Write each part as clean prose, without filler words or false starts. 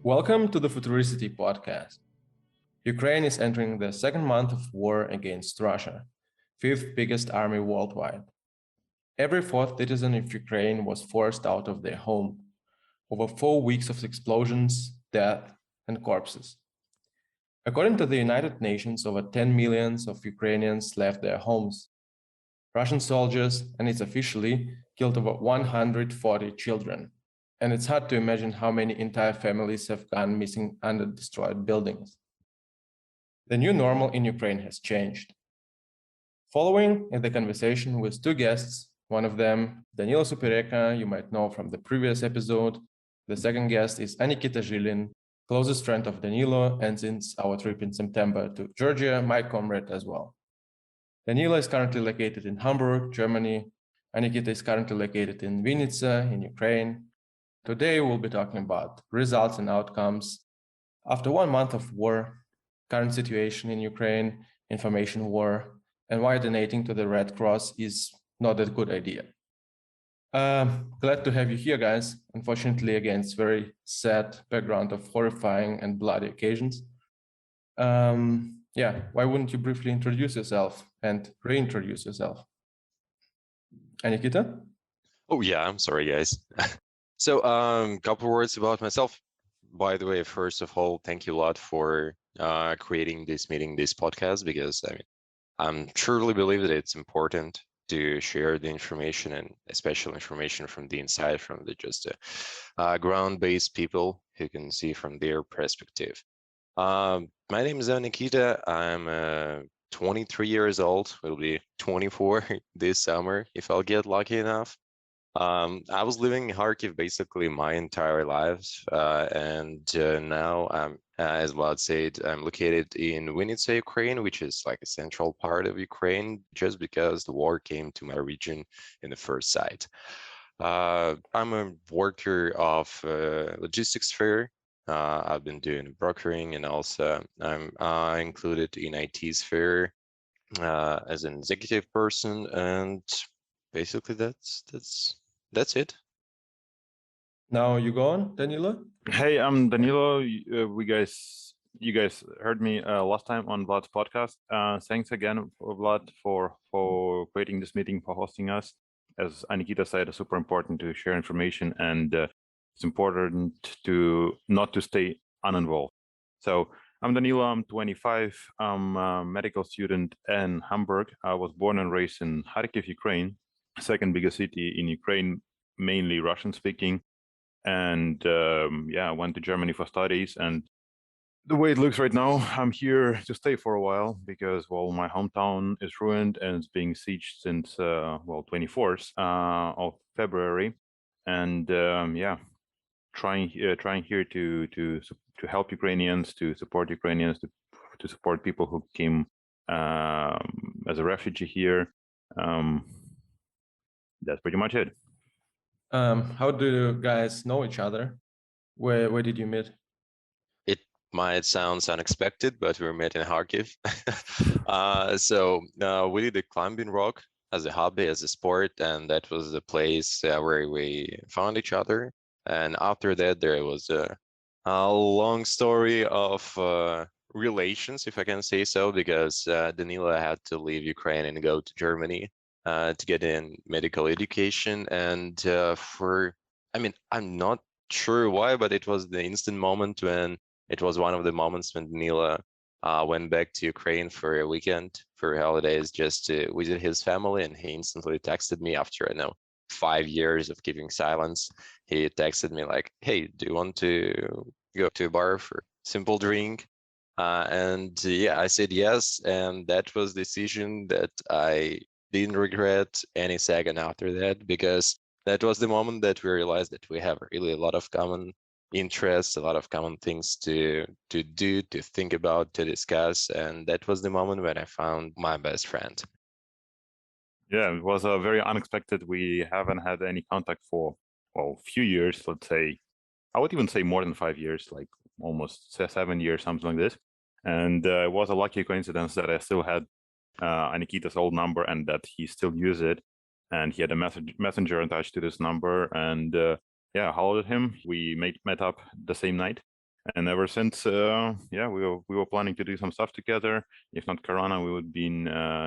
Welcome to the Futurisity Podcast. Ukraine is entering the second month of war against Russia, fifth biggest army worldwide. Every fourth citizen of Ukraine was forced out of their home. Over 4 weeks of explosions, death, and corpses. According to the United Nations, over 10 million of Ukrainians left their homes. Russian soldiers, and it's officially, killed over 140 children. And it's hard to imagine how many entire families have gone missing under destroyed buildings. The new normal in Ukraine has changed. Following is the conversation with two guests, one of them, Danylo Supereka, you might know from the previous episode. The second guest is Anikita Zhilin, closest friend of Danylo, and since our trip in September to Georgia, my comrade as well. Danylo is currently located in Hamburg, Germany. Anikita is currently located in Vinnytsia, in Ukraine. Today, we'll be talking about results and outcomes after 1 month of war, current situation in Ukraine, information war, and why donating to the Red Cross is not a good idea. Glad to have you here, guys. Unfortunately, against very sad background of horrifying and bloody occasions. Why wouldn't you briefly introduce yourself and reintroduce yourself? Anikita? Oh yeah, I'm sorry, guys. So, couple words about myself. By the way, first of all, thank you a lot for creating this meeting, this podcast, because I truly believe that it's important to share the information, and especially information from the inside, from the just ground-based people who can see from their perspective. My name is Anikita. I'm 23 years old. Will be 24 this summer if I'll get lucky enough. I was living in Kharkiv basically my entire life, and now I'm, as Vlad said, I'm located in Vinnytsia, Ukraine, which is like a central part of Ukraine, just because the war came to my region in the first sight. I'm a worker of logistics sphere. I've been doing brokering, and also I'm included in IT sphere as an executive person, and basically that's it. Now you go on, Danylo? Hey, I'm Danylo. You guys heard me last time on Vlad's podcast. Thanks again, Vlad, for creating this meeting, for hosting us. As Anikita said, it's super important to share information, and it's important to not to stay uninvolved. So I'm Danylo. I'm 25. I'm a medical student in Hamburg. I was born and raised in Kharkiv, Ukraine, second biggest city in Ukraine, mainly Russian speaking. And I went to Germany for studies. And the way it looks right now, I'm here to stay for a while because, my hometown is ruined and it's being sieged since 24th of February. And trying here to help Ukrainians, to support Ukrainians, to support people who came as a refugee here. That's pretty much it. How do you guys know each other? Where did you meet? It might sound unexpected, but we met in Kharkiv. We did a climbing rock as a hobby, as a sport, and that was the place where we found each other. And after that, there was a long story of relations, if I can say so, because Danylo had to leave Ukraine and go to Germany to get in medical education. And I'm not sure why, but it was the instant moment when it was one of the moments when Danylo went back to Ukraine for a weekend, for holidays, just to visit his family. And he instantly texted me after, 5 years of keeping silence. He texted me like, hey, do you want to go to a bar for simple drink? I said yes. And that was the decision that I didn't regret any second after that, because that was the moment that we realized that we have really a lot of common interests, a lot of common things to do, to think about, to discuss. And that was the moment when I found my best friend. Yeah, it was very unexpected. We haven't had any contact for, a few years, let's say. I would even say more than 5 years, like almost 7 years, something like this. And it was a lucky coincidence that I still had Anikita's old number and that he still used it. And he had a messenger attached to this number. And I hollered at him. We met up the same night. And ever since, we were planning to do some stuff together. If not Corona, we would be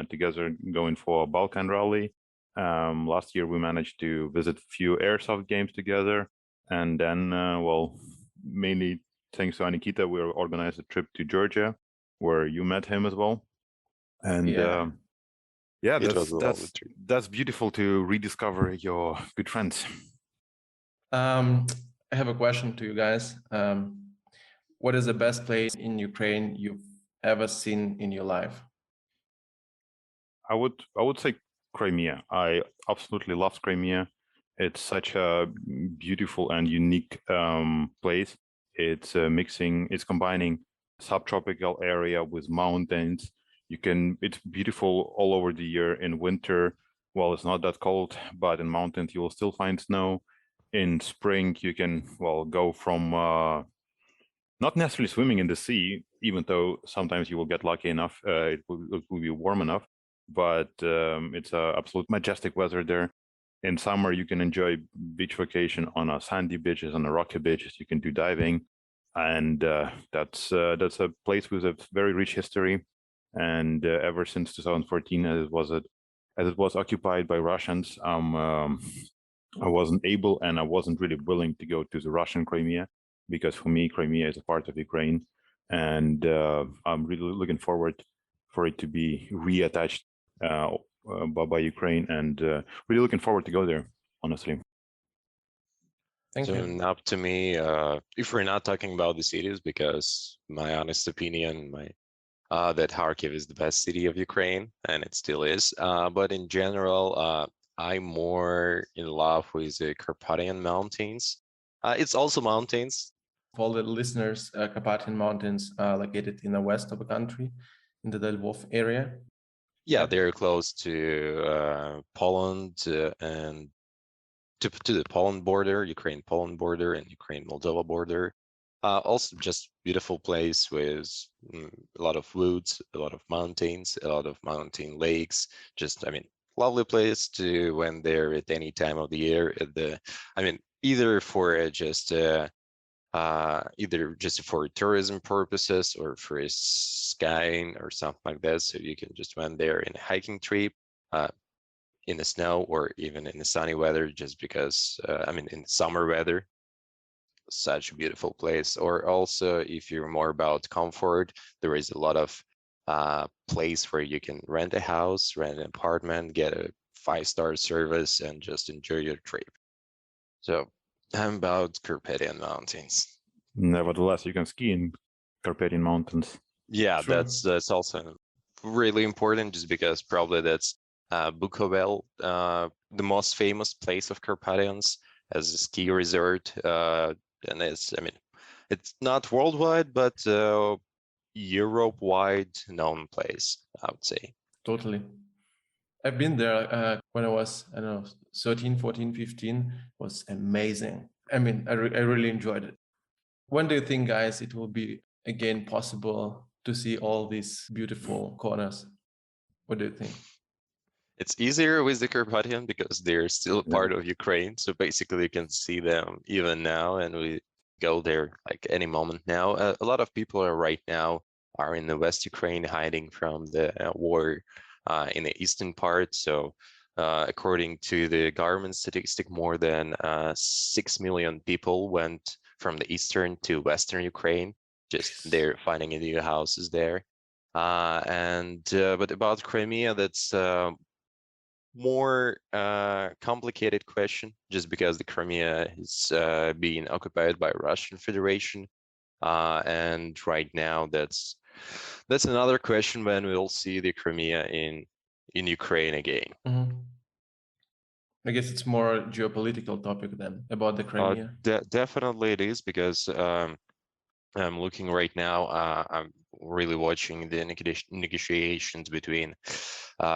together going for a Balkan rally. Last year, we managed to visit a few airsoft games together. And then, mainly thanks to Anikita, we organized a trip to Georgia, where you met him as well. And It was a lovely trip. that's beautiful to rediscover your good friends. I have a question to you guys. What is the best place in Ukraine you've ever seen in your life? I would say Crimea. I absolutely love Crimea. It's such a beautiful and unique place. It's it's combining subtropical area with mountains. It's beautiful all over the year. In winter, well, it's not that cold, but in mountains you will still find snow. In spring, you can go from not necessarily swimming in the sea, even though sometimes you will get lucky enough, it will be warm enough. But it's a absolute majestic weather there. In summer, you can enjoy beach vacation on a sandy beaches, on a rocky beaches. You can do diving, and that's a place with a very rich history. And ever since 2014, as it was occupied by Russians, I wasn't able and I wasn't really willing to go to the Russian Crimea, because for me, Crimea is a part of Ukraine, and I'm really looking forward for it to be reattached by Ukraine, and really looking forward to go there, honestly. Thank you. Now to me, if we're not talking about the cities, because my honest opinion, that Kharkiv is the best city of Ukraine, and it still is. But in general, I'm more in love with the Carpathian Mountains. It's also mountains. For all the listeners, Carpathian Mountains are located in the west of the country, in the Lvov area. Yeah, they're close to Poland and to the Poland border, Ukraine-Poland border, and Ukraine-Moldova border. Also, just beautiful place with a lot of woods, a lot of mountains, a lot of mountain lakes. Just, lovely place to went there at any time of the year. Either for either just for tourism purposes or for skiing or something like that. So you can just went there in a hiking trip. In the snow or even in the sunny weather, just because in summer weather, such a beautiful place. Or also, if you're more about comfort, there is a lot of place where you can rent a house, rent an apartment, get a 5-star service, and just enjoy your trip. So I'm about Carpathian Mountains. Nevertheless, you can ski in Carpathian Mountains. Yeah, sure. That's also really important, just because probably that's Bukovel, the most famous place of Carpathians, as a ski resort, and it's not worldwide, but Europe-wide known place, I would say. Totally. I've been there when I was, 13, 14, 15. It was amazing. I really enjoyed it. When do you think, guys, it will be again possible to see all these beautiful corners? What do you think? It's easier with the Carpathian because they're still part of Ukraine. So basically you can see them even now, and we go there like any moment now. A lot of people right now are in the West Ukraine, hiding from the war in the eastern part. So according to the government statistic, more than 6 million people went from the eastern to western Ukraine. Just they're finding new houses there. But about Crimea, that's more complicated question, just because the Crimea is being occupied by Russian Federation, and right now that's another question when we'll see the Crimea in Ukraine again. Mm-hmm. I guess it's more a geopolitical topic than about the Crimea. Definitely it is, because I'm looking right now. I'm really watching the negotiations between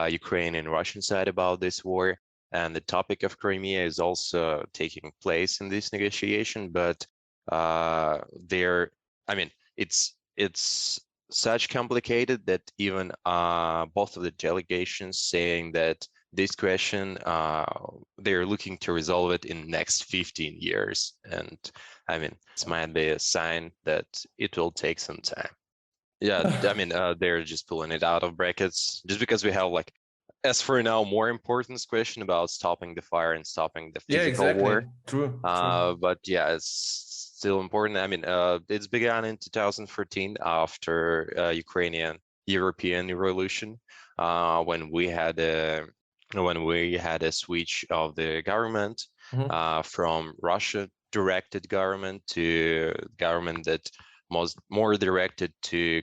Ukraine and Russian side about this war, and the topic of Crimea is also taking place in this negotiation. But it's such complicated that even both of the delegations saying that this question, they're looking to resolve it in next 15 years. And I mean, this might be a sign that it will take some time. Yeah, I mean, they're just pulling it out of brackets just because we have like, as for now, more important question about stopping the fire and stopping the Yeah, physical exactly. war. True. But yeah, it's still important. I mean, it's began in 2014 after Ukrainian European Revolution, when we had a switch of the government from Russia directed government to government that was more directed to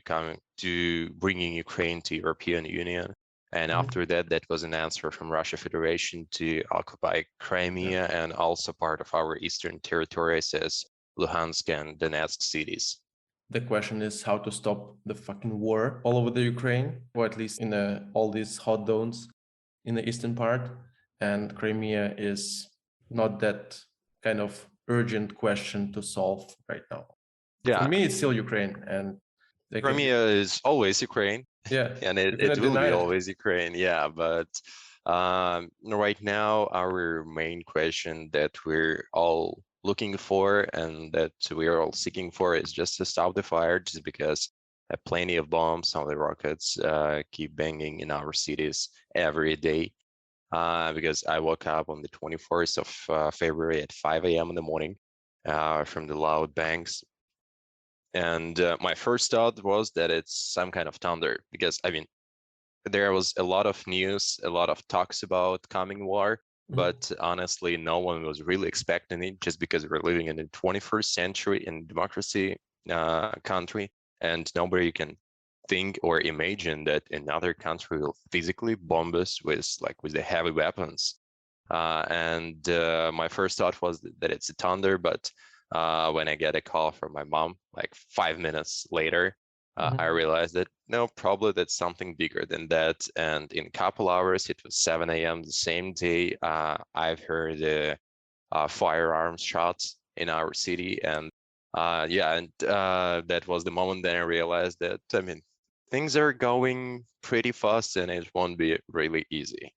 bringing Ukraine to European Union. And after that, that was an answer from Russia Federation to occupy Crimea and also part of our eastern territories as Luhansk and Donetsk cities. The question is how to stop the fucking war all over the Ukraine, or at least in all these hot zones in the eastern part. And Crimea is not that kind of urgent question to solve right now. Yeah. For me, it's still Ukraine, and Crimea is always Ukraine. Yeah, and it will be always Ukraine. Yeah, but right now our main question that we're all looking for and that we are all seeking for is just to stop the fire, just because plenty of bombs, some of the rockets keep banging in our cities every day. Because I woke up on the 24th of February at 5 a.m. in the morning from the loud bangs. And my first thought was that it's some kind of thunder, because I mean, there was a lot of news, a lot of talks about coming war, but honestly, no one was really expecting it, just because we're living in the 21st century in democracy country, and nobody can think or imagine that another country will physically bomb us with the heavy weapons. And my first thought was that it's a thunder, but when I get a call from my mom, like 5 minutes later, I realized that no, probably that's something bigger than that. And in a couple hours, it was 7 a.m. the same day. I've heard firearms shots in our city, and that was the moment that I realized that, I mean, things are going pretty fast, and it won't be really easy.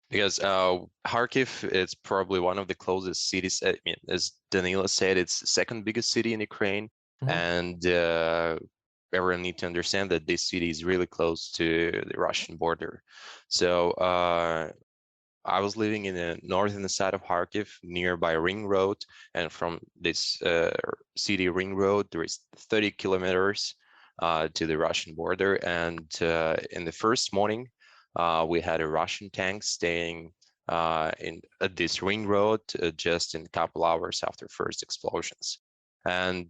Because Kharkiv is probably one of the closest cities. I mean, as Danylo said, it's the second biggest city in Ukraine. And everyone need to understand that this city is really close to the Russian border. So I was living in the northern side of Kharkiv, nearby Ring Road. And from this city Ring Road, there is 30 kilometers to the Russian border. And in the first morning, we had a Russian tank staying at this ring road just in a couple hours after first explosions. And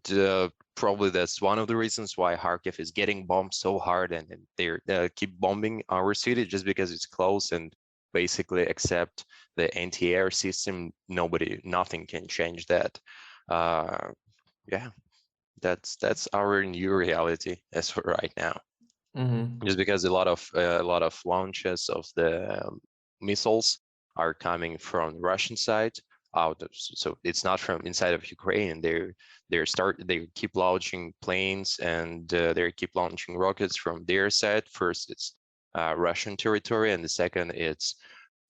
probably that's one of the reasons why Kharkiv is getting bombed so hard, and they keep bombing our city, just because it's close, and basically except the anti-air system, nothing can change that. Yeah, that's our new reality as for right now. Just because a lot of launches of the missiles are coming from the Russian side so it's not from inside of Ukraine. They keep launching planes, and they keep launching rockets from their side. First, it's Russian territory, and the second, it's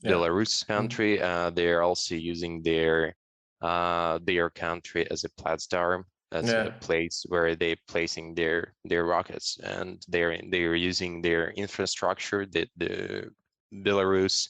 Belarus country. They are also using their country as a platform, as a place where they're placing their rockets, and they're using their infrastructure, the Belarus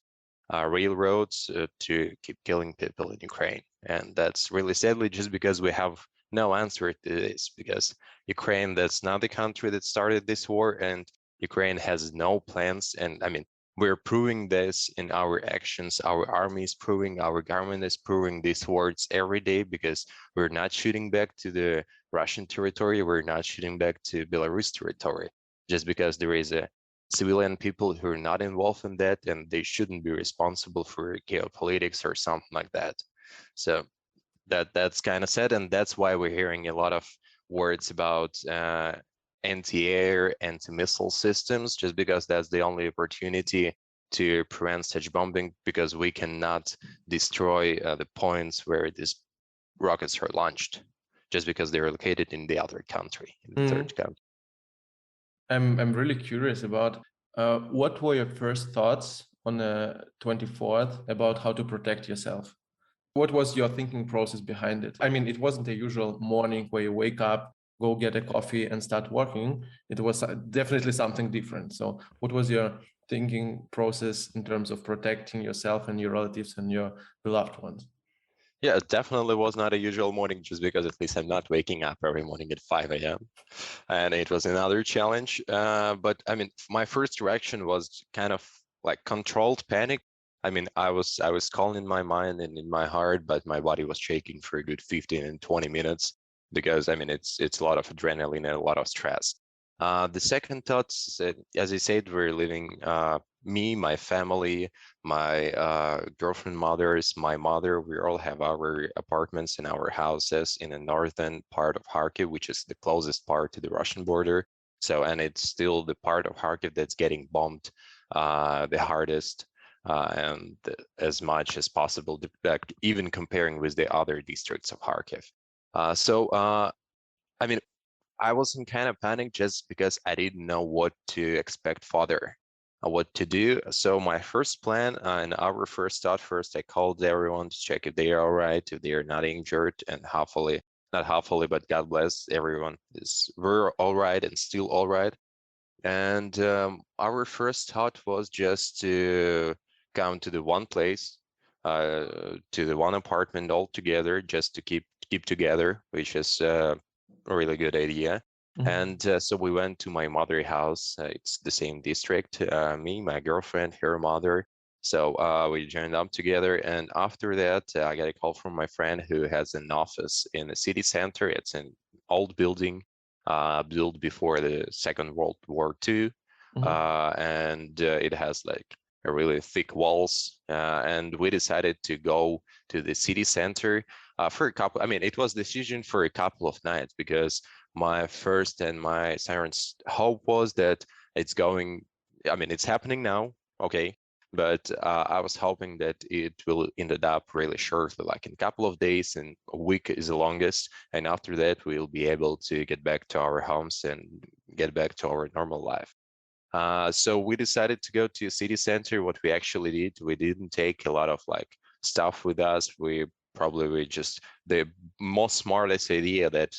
railroads, to keep killing people in Ukraine. And that's really sadly just because we have no answer to this, because Ukraine, that's not the country that started this war, and Ukraine has no plans. And I mean, we're proving this in our actions. Our army is proving, our government is proving these words every day, because we're not shooting back to the Russian territory. We're not shooting back to Belarus territory, just because there is a civilian people who are not involved in that, and they shouldn't be responsible for geopolitics or something like that. So that's kind of sad, and that's why we're hearing a lot of words about anti-air, anti-missile systems, just because that's the only opportunity to prevent such bombing, because we cannot destroy the points where these rockets are launched, just because they're located in the other country, in the third country. I'm really curious about what were your first thoughts on the 24th about how to protect yourself. What was your thinking process behind it? I mean, it wasn't a usual morning where you wake up, go get a coffee and start working. It was definitely something different. So what was your thinking process in terms of protecting yourself and your relatives and your beloved ones? Yeah, it definitely was not a usual morning, just because at least I'm not waking up every morning at 5 a.m. And it was another challenge. But I mean, my first reaction was kind of like controlled panic. I mean, I was calm in my mind and in my heart, but my body was shaking for a good 15 and 20 minutes because I mean, it's a lot of adrenaline and a lot of stress. The second thought, as I said, we're living, me, my family, my girlfriend, mothers, my mother, we all have our apartments and our houses in the northern part of Kharkiv, which is the closest part to the Russian border. So, and it's still the part of Kharkiv that's getting bombed the hardest and as much as possible, even comparing with the other districts of Kharkiv. I mean, I was in kind of panic just because I didn't know what to expect further, what to do. So my first plan and our first thought, first I called everyone to check if they are all right, if they are not injured, and hopefully, not hopefully, but God bless everyone we're all right and still all right. And our first thought was just to come to the one place, to the one apartment all together, just to keep together, which is a really good idea. And so we went to my mother's house. It's the same district, me, my girlfriend, her mother. So we joined up together. And after that, I got a call from my friend who has an office in the city center. It's an old building built before the Second World War II. And it has like a really thick walls. And we decided to go to the city center for a couple. I mean, it was decision for a couple of nights because my first and my siren's hope was that it's going. I mean, it's happening now, okay, but I was hoping that it will ended up really shortly, like in a couple of days, and a week is the longest, and after that we'll be able to get back to our homes and get back to our normal life. So we decided to go to a city center. What we actually did, we didn't take a lot of like stuff with us. We just, the most smartest idea that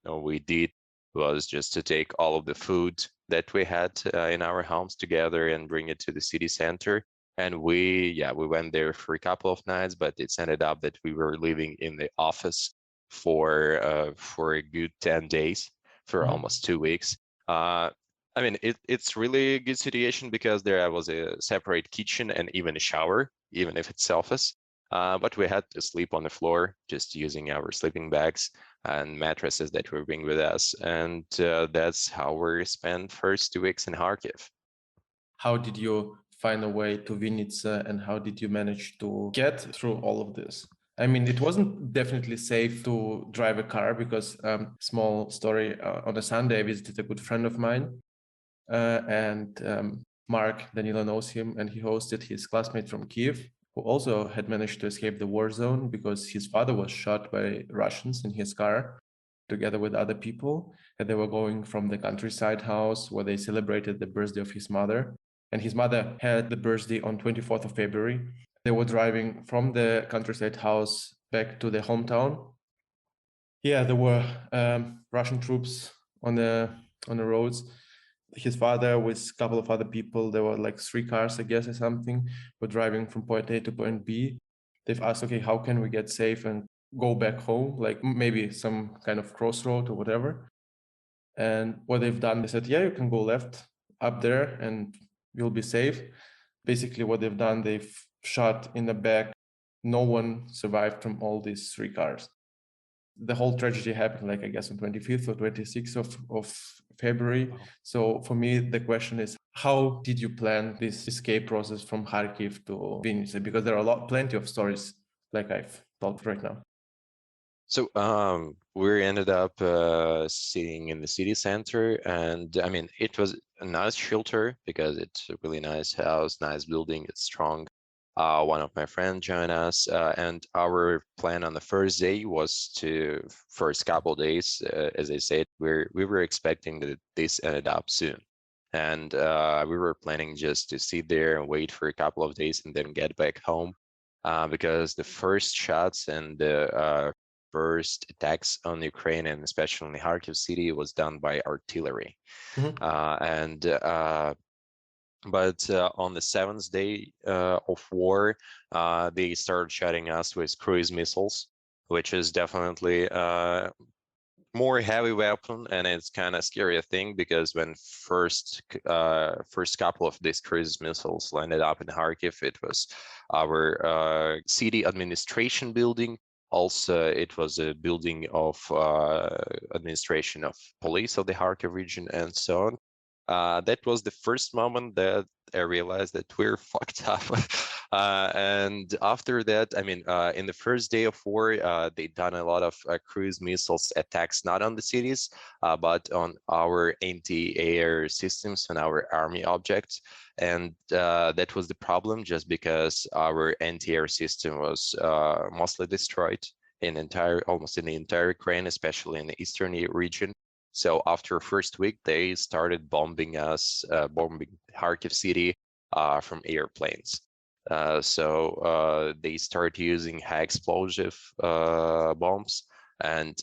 we did was just to take all of the food that we had in our homes together and bring it to the city center. And we went there for a couple of nights, but it's ended up that we were living in the office for a good 10 days, for almost 2 weeks. I mean, it's really a good situation because there was a separate kitchen and even a shower, even if it's selfish. But we had to sleep on the floor, just using our sleeping bags and mattresses that we bring with us. And that's how we spent first 2 weeks in Kharkiv. How did you find a way to Vinnytsia, and how did you manage to get through all of this? I mean, it wasn't definitely safe to drive a car because, small story, on a Sunday I visited a good friend of mine, and Mark, Danylo knows him, and he hosted his classmate from Kiev, who also had managed to escape the war zone because his father was shot by Russians in his car together with other people. And they were going from the countryside house where they celebrated the birthday of his mother. And his mother had the birthday on 24th of February. They were driving from the countryside house back to the hometown. Yeah, there were Russian troops on the roads. His father with a couple of other people, there were like 3 cars, I guess, or something, were driving from point A to point B. They've asked, okay, how can we get safe and go back home? Like maybe some kind of crossroad or whatever. And what they've done, they said, yeah, you can go left up there and you'll be safe. Basically what they've done, they've shot in the back. No one survived from all these 3 cars. The whole tragedy happened, like, I guess, on 25th or 26th of February. So for me, the question is, how did you plan this escape process from Kharkiv to Vinnytsia? Because there are plenty of stories like I've told right now. So we ended up sitting in the city center, and I mean, it was a nice shelter because it's a really nice house, nice building, it's strong. One of my friends joined us, and our plan on the first day was to, first couple days, as I said, we were expecting that this ended up soon. and we were planning just to sit there and wait for a couple of days and then get back home, because the first shots and the first attacks on Ukraine, and especially in the Kharkiv city, was done by artillery. Mhm. But on the seventh day of war, they started shooting us with cruise missiles, which is definitely more heavy weapon, and it's kind of scary thing, because when first couple of these cruise missiles landed up in Kharkiv, it was our city administration building. Also, it was a building of administration of police of the Kharkiv region, and so on. That was the first moment that I realized that we're fucked up. And after that, I mean, in the first day of war, they done a lot of cruise missiles attacks, not on the cities, but on our anti-air systems and our army objects. And that was the problem, just because our anti-air system was mostly destroyed almost in the entire Ukraine, especially in the eastern region. So after first week, they started bombing Kharkiv city from airplanes. So they started using high explosive bombs, and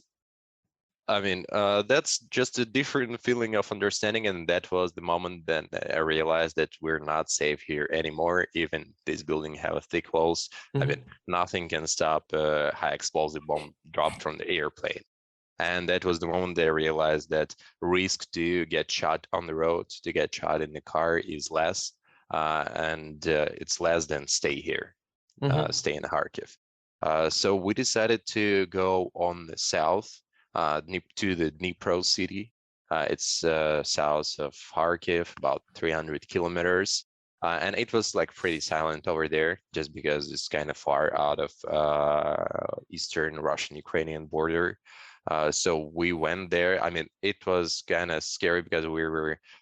I mean, that's just a different feeling of understanding, and that was the moment then I realized that we're not safe here anymore. Even this building have thick walls. I mean, nothing can stop a high explosive bomb dropped from the airplane. And that was the moment that I realized that risk to get shot on the road, to get shot in the car is less, and it's less than stay here, stay in Kharkiv. So we decided to go on the south to the Dnipro city. It's south of Kharkiv, about 300 kilometers. And it was like pretty silent over there, just because it's kind of far out of eastern Russian-Ukrainian border. So we went there. I mean, it was kind of scary, because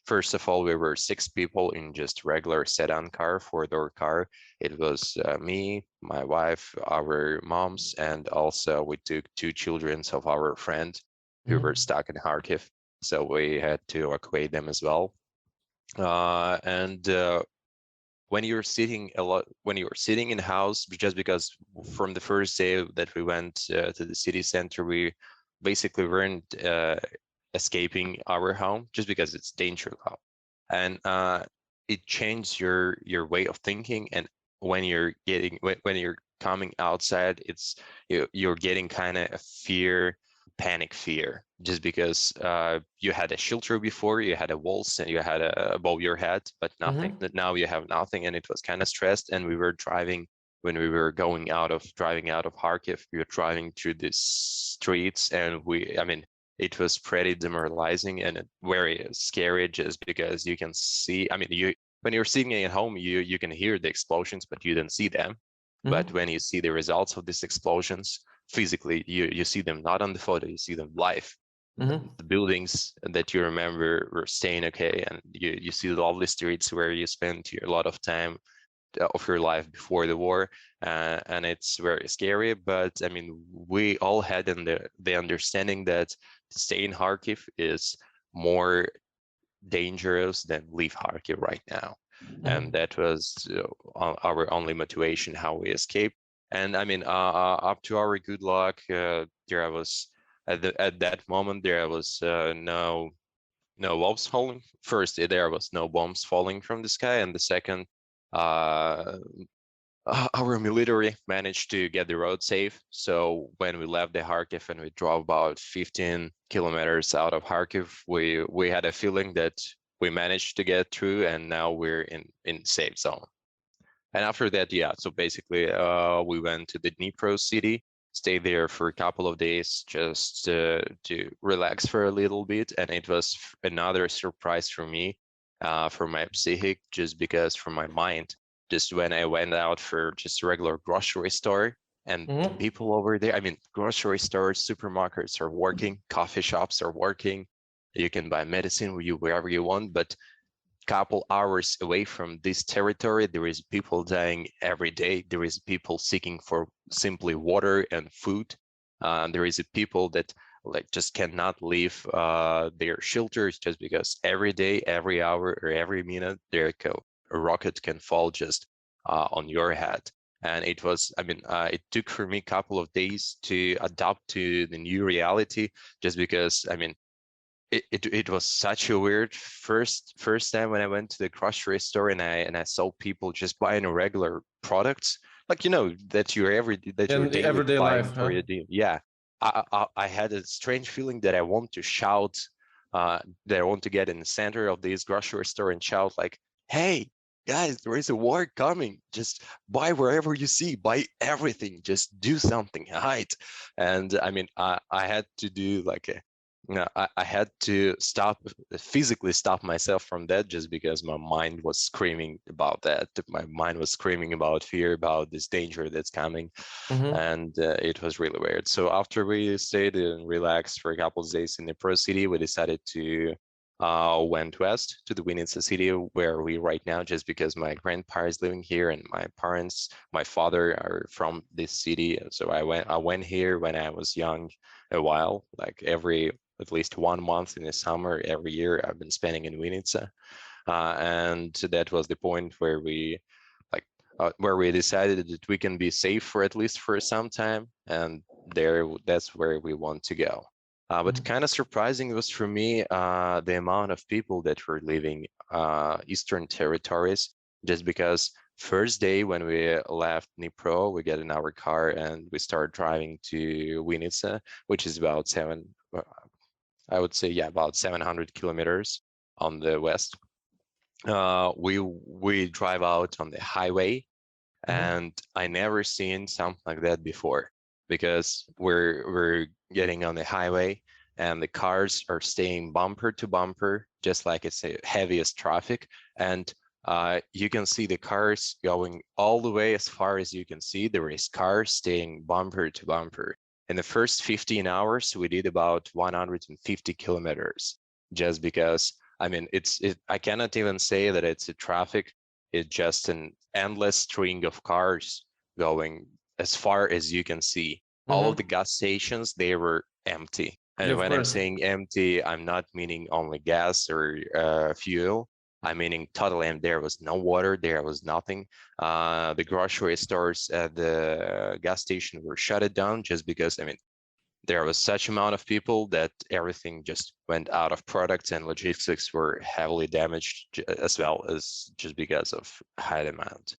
first of all, we were 6 people in just regular sedan car, 4-door car. It was me, my wife, our moms, and also we took 2 children of our friend who were stuck in Kharkiv. So we had to evacuate them as well. And when you're sitting in house, just because from the first day that we went to the city center, we basically weren't escaping our home, just because it's dangerous, and it changed your way of thinking. And when you're coming outside, you're getting kind of a panic fear, just because you had a shelter before, you had a walls, and you had above your head, but nothing. Now you have nothing, and it was kind of stressed. And we were driving. When we were driving out of Kharkiv, we were driving through the streets, and it was pretty demoralizing and very scary, just because you can see. I mean, when you're sitting at home, you can hear the explosions, but you don't see them. But when you see the results of these explosions physically, you see them not on the photo, you see them live. The buildings that you remember were staying okay, and you see the lovely streets where you spent a lot of time of your life before the war, and it's very scary. But I mean, we all had the understanding that to stay in Kharkiv is more dangerous than leave Kharkiv right now, and that was our only motivation how we escaped. And I mean, up to our good luck, there was at that moment there was no bombs falling. First, there was no bombs falling from the sky, and the second, our military managed to get the road safe. So when we left the Kharkiv and we drove about 15 kilometers out of Kharkiv, we had a feeling that we managed to get through, and now we're in safe zone. And after that, yeah, so basically we went to the Dnipro city, stayed there for a couple of days just to relax for a little bit. And it was another surprise for me, for my psychic, just because for my mind, just when I went out for just a regular grocery store, and the people over there, I mean, grocery stores, supermarkets are working, coffee shops are working, you can buy medicine wherever you want, but couple hours away from this territory, there is people dying every day. There is people seeking for simply water and food. There is people that like just cannot leave their shelters, just because every day, every hour, or every minute a rocket can fall just on your head. And it was, it took for me a couple of days to adapt to the new reality, just because, it was such a weird first time when I went to the grocery store and I saw people just buying regular products, like that you're In the daily everyday buying life, for huh? your day. Yeah, I had a strange feeling that I want to shout, that I want to get in the center of this grocery store and shout like, "Hey, guys, there is a war coming! Just buy wherever you see, buy everything, just do something, hide." And I had to do like a I had to physically stop myself from that, just because my mind was screaming about that. My mind was screaming about fear, about this danger that's coming. Mm-hmm. And it was really weird. So after we stayed and relaxed for a couple of days in the Pro City, we decided to went west to the Vinnytsia city, where we right now, just because my grandpa is living here and my father are from this city. So I went here when I was young, a while, like at least 1 month in the summer every year I've been spending in Vinnytsia. And that was the point where we decided that we can be safe for at least for some time, and that's where we want to go. But kind of surprising was for me the amount of people that were leaving Eastern territories, just because first day when we left Dnipro, we get in our car and we start driving to Vinnytsia, which is about I would say, yeah, about 700 kilometers on the west. We drive out on the highway, and I never seen something like that before, because we're getting on the highway and the cars are staying bumper to bumper, just like it's the heaviest traffic. And you can see the cars going all the way as far as you can see. There is cars staying bumper to bumper. In the first 15 hours, we did about 150 kilometers, just because, I cannot even say that it's a traffic. It's just an endless string of cars going as far as you can see. All of the gas stations, they were empty. Yeah, And of when I'm course. saying empty, I'm not meaning only gas or fuel. I'm meaning totally empty. There was no water. There was nothing. The grocery stores at the gas station were shut down, just because, there was such amount of people that everything just went out of products, and logistics were heavily damaged, as well as just because of high demand.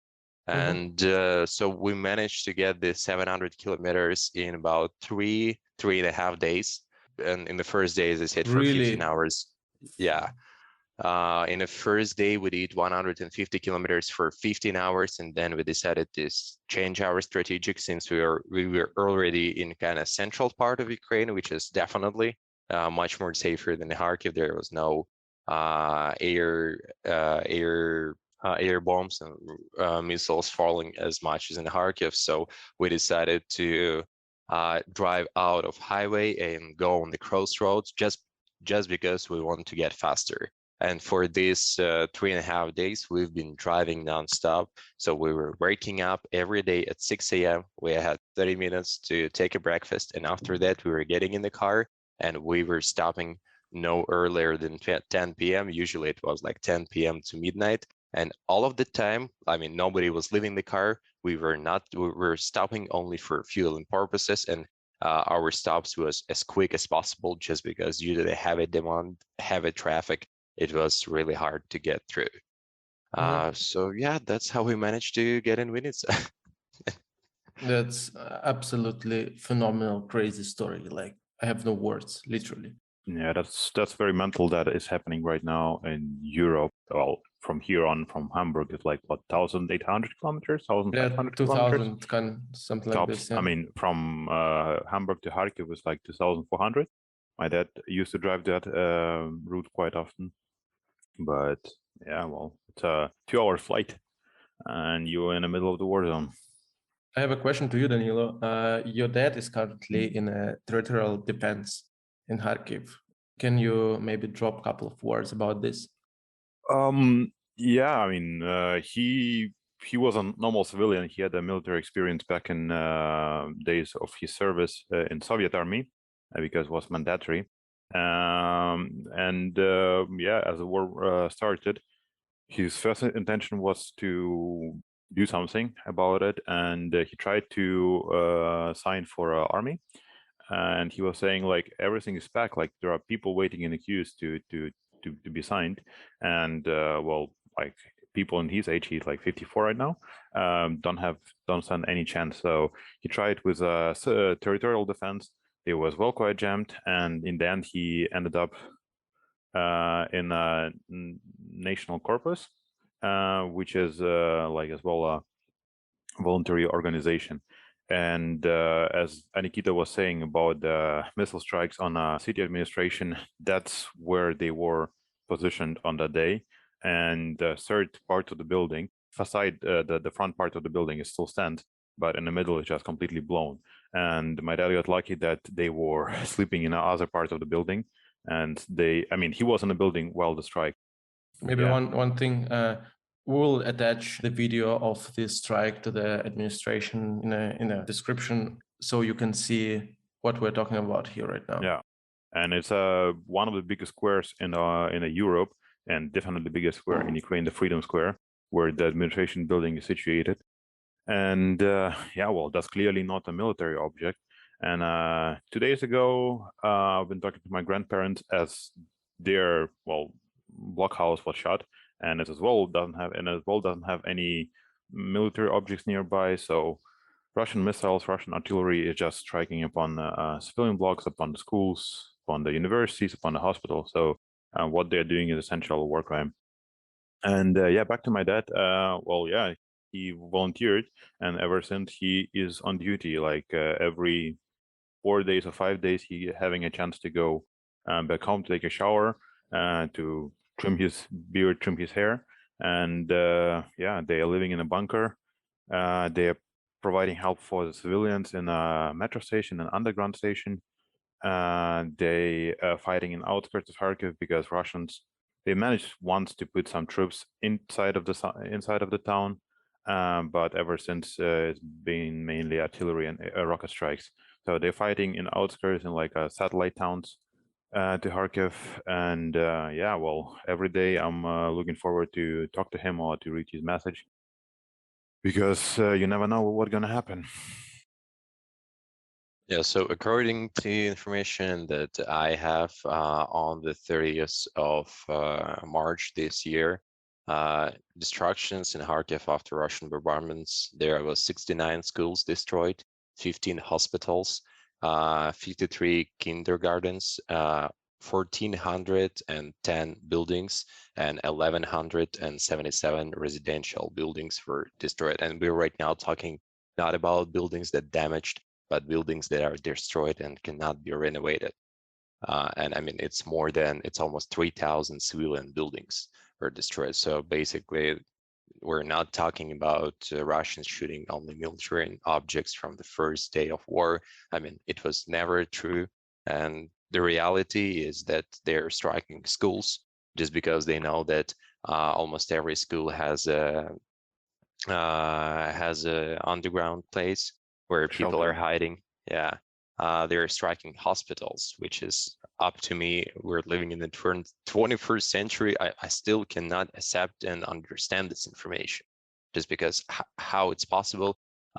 And so we managed to get the 700 kilometers in about three and a half days. And in the first day, as I said, for 15 Really? hours. Yeah. In the first day, we did 150 kilometers for 15 hours, and then we decided to change our strategic, since we were already in kind of central part of Ukraine, which is definitely much more safer than Kharkiv. There was no air bombs and missiles falling as much as in Kharkiv. So we decided to drive out of highway and go on the crossroads, just because we want to get faster. And for these 3.5 days, we've been driving nonstop. So we were waking up every day at 6 a.m. We had 30 minutes to take a breakfast. And after that, we were getting in the car and we were stopping no earlier than 10 p.m. Usually it was like 10 p.m. to midnight. And all of the time, nobody was leaving the car. We were stopping only for fueling purposes. And our stops was as quick as possible, just because due to the heavy demand, heavy traffic, it was really hard to get through. So yeah, that's how we managed to get in Vinnytsia. That's absolutely phenomenal, crazy story. Like, I have no words, literally. Yeah, that's very mental. That is happening right now in Europe. Well, from here on, from Hamburg, it's like what, 1,800 kilometers, Yeah, 1,500 kilometers 2000, something like tops. this. Yeah. From Hamburg to Kharkiv was like 2,400. My dad used to drive that route quite often, but yeah, well, it's a 2-hour flight, and you're in the middle of the war zone. I have a question to you, Danylo. Your dad is currently in a territorial defense in Kharkiv. Can you maybe drop a couple of words about this? Yeah, he was a normal civilian. He had a military experience back in days of his service in Soviet army, because it was mandatory. As the war started, his first intention was to do something about it, and he tried to sign for an army. And he was saying like everything is packed, like there are people waiting in the queues to be signed, and like people in his age, he's like 54 right now, don't stand any chance. So he tried with territorial defense. It was well quite jammed, and in the end he ended up in a national corpus, which is like as well a voluntary organization. And as Anikita was saying about the missile strikes on city administration, that's where they were positioned on that day. And the third part of the building, facade, the front part of the building is still stands, but in the middle it's just completely blown. And my dad got lucky that they were sleeping in the other part of the building. And he was in the building while the strike. Maybe one thing, we'll attach the video of this strike to the administration in a description, so you can see what we're talking about here right now. Yeah, and it's one of the biggest squares in Europe, and definitely the biggest square in Ukraine, the Freedom Square, where the administration building is situated. And that's clearly not a military object. And 2 days ago, I've been talking to my grandparents as their blockhouse was shot, and it as well doesn't have any military objects nearby. So Russian missiles, Russian artillery is just striking upon civilian blocks, upon the schools, upon the universities, upon the hospitals. So what they're doing is essential war crime. And back to my dad. He volunteered, and ever since he is on duty, like every 4 days or 5 days, he having a chance to go back home to take a shower, to trim his beard, trim his hair, and they are living in a bunker. They are providing help for the civilians in a metro station, an underground station. They are fighting in outskirts of Kharkiv because Russians, they managed once to put some troops inside of the town, but ever since it's been mainly artillery and rocket strikes. So they're fighting in outskirts in like satellite towns to Kharkiv, and every day I'm looking forward to talk to him or to read his message, because you never know what's gonna happen. Yeah, so according to information that I have on the 30th of March this year, destructions in Kharkiv after Russian bombardments, there was 69 schools destroyed, 15 hospitals, 53 kindergartens, 1,410 buildings, and 1,177 residential buildings were destroyed. And we're right now talking not about buildings that damaged, but buildings that are destroyed and cannot be renovated. It's almost 3,000 civilian buildings were destroyed. So basically, we're not talking about Russians shooting only military objects from the first day of war. It was never true. And the reality is that they're striking schools just because they know that almost every school has a underground place where people are hiding. Yeah, they're striking hospitals, which is up to me. We're living in the 21st century. I still cannot accept and understand this information, just because how it's possible.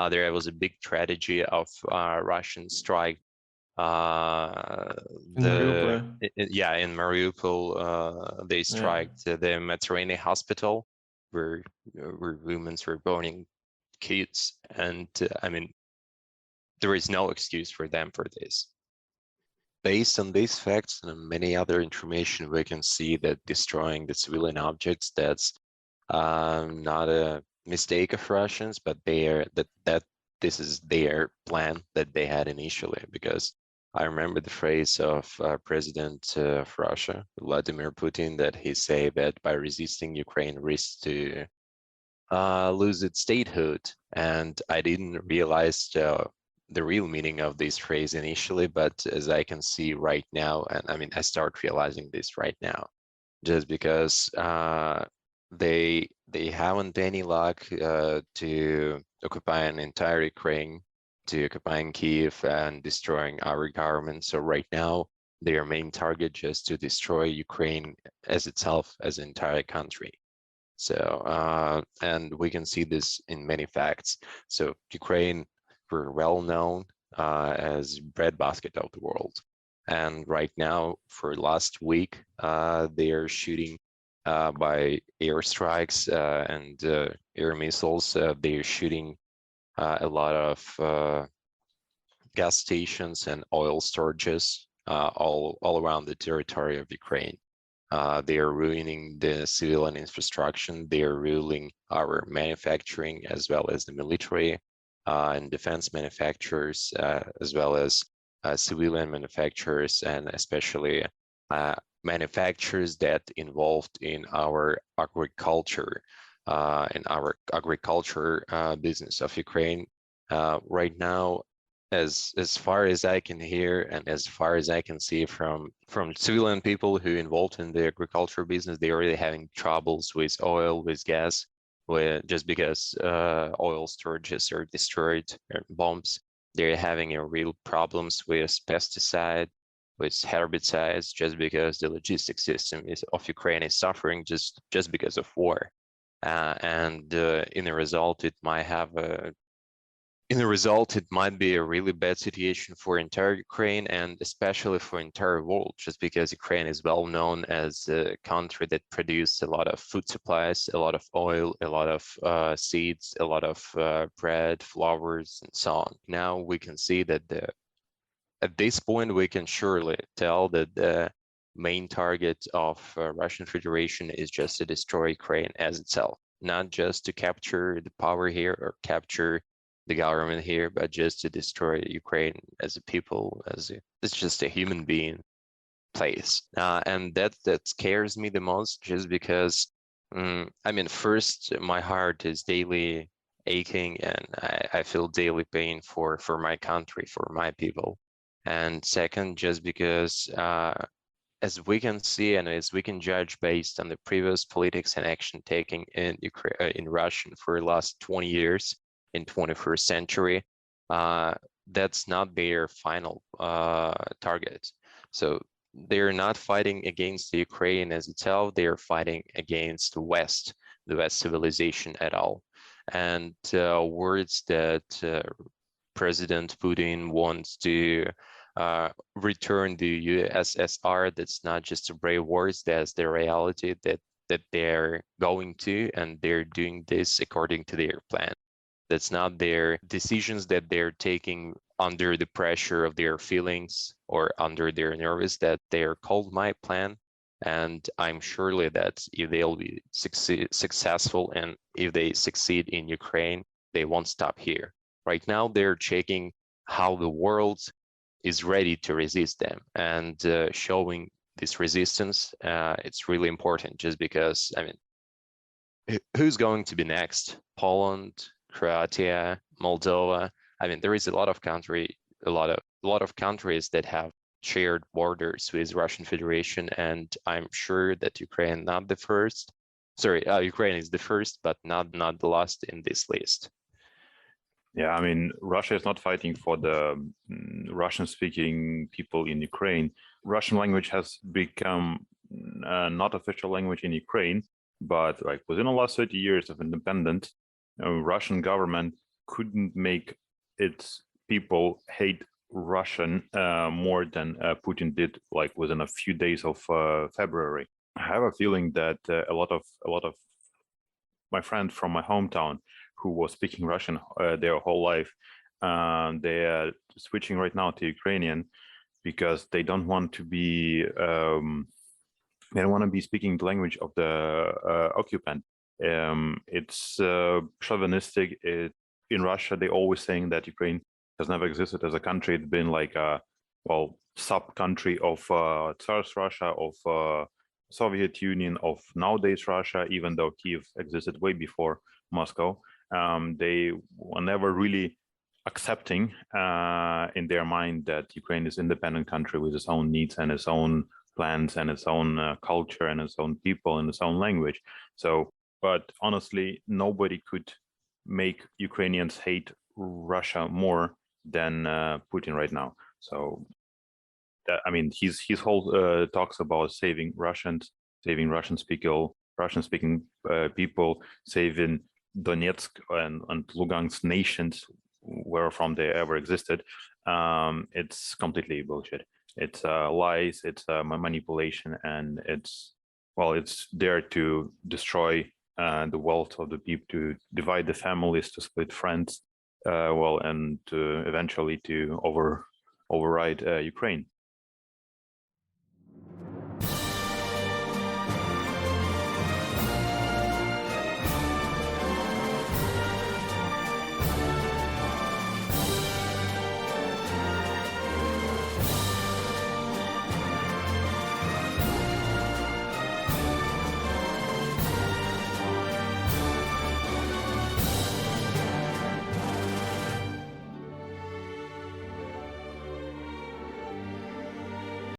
There was a big tragedy of Russian strike. In Mariupol, they striked the Mediterranean hospital, where women were burning kids, and there is no excuse for them for this. Based on these facts and many other information, we can see that destroying the civilian objects, that's not a mistake of Russians, but this is their plan that they had initially. Because I remember the phrase of President of Russia, Vladimir Putin, that he said that by resisting, Ukraine risks to lose its statehood. And I didn't realize the real meaning of this phrase initially, but as I can see right now, and I start realizing this right now, just because they haven't any luck to occupy an entire Ukraine to occupying Kiev and destroying our government. So right now, their main target just to destroy Ukraine as itself, as an entire country. So, and we can see this in many facts. So Ukraine were well known as breadbasket of the world. And right now, for last week, they are shooting by airstrikes and air missiles. They are shooting a lot of gas stations and oil storages all around the territory of Ukraine. They are ruining the civilian infrastructure. They are ruining our manufacturing as well as the military and defense manufacturers, as well as civilian manufacturers, and especially manufacturers that involved in our agriculture, business of Ukraine. Right now, as far as I can hear and as far as I can see from civilian people who involved in the agriculture business, they're already having troubles with oil, with gas, just because oil storages are destroyed, bombs. They're having a real problems with pesticide, with herbicides, just because the logistics system of Ukraine is suffering just because of war. And in the result, it might be a really bad situation for entire Ukraine and especially for entire world, just because Ukraine is well known as a country that produces a lot of food supplies, a lot of oil, a lot of seeds, a lot of bread, flowers, and so on. Now we can see that at this point we can surely tell that the main target of Russian Federation is just to destroy Ukraine as itself, not just to capture the power here or capture the government here, but just to destroy Ukraine as a people, it's just a human being place. And that scares me the most, just because, first, my heart is daily aching and I feel daily pain for my country, for my people. And second, just because as we can see and as we can judge based on the previous politics and action taken in Ukraine, in Russia for the last 20 years, in 21st century, that's not their final target. So they're not fighting against the Ukraine as itself, they're fighting against the West civilization at all. And words that President Putin wants to return the USSR, that's not just a brave words, that's the reality that they're going to, and they're doing this according to their plan. That's not their decisions that they're taking under the pressure of their feelings or under their nervous, that they're called my plan. And I'm surely that if they'll be successful and if they succeed in Ukraine, they won't stop here. Right now, they're checking how the world is ready to resist them, and showing this resistance. It's really important, just because, who's going to be next? Poland, Croatia, Moldova. There is a lot of countries that have shared borders with Russian Federation, and I'm sure that Ukraine is the first, but not the last in this list. Yeah, Russia is not fighting for the Russian-speaking people in Ukraine. Russian language has become not official language in Ukraine, but within the last 30 years of independence, Russian government couldn't make its people hate Russian more than Putin did, within a few days of February. I have a feeling that a lot of my friends from my hometown who was speaking Russian their whole life, they are switching right now to Ukrainian because they don't want to be speaking the language of the occupant. It's chauvinistic. In Russia, they always saying that Ukraine has never existed as a country. It's been like a sub-country of Tsar's Russia, of Soviet Union, of nowadays Russia, even though Kiev existed way before Moscow. They were never really accepting in their mind that Ukraine is an independent country with its own needs and its own plans and its own culture and its own people and its own language. But honestly, nobody could make Ukrainians hate Russia more than Putin right now. So, I mean, his whole talks about saving Russians, saving Russian-speaking people, saving Donetsk and Lugansk nations, where from they ever existed. It's completely bullshit. It's lies, it's manipulation, and it's there to destroy the wealth of the people, to divide the families, to split friends, and eventually to override Ukraine.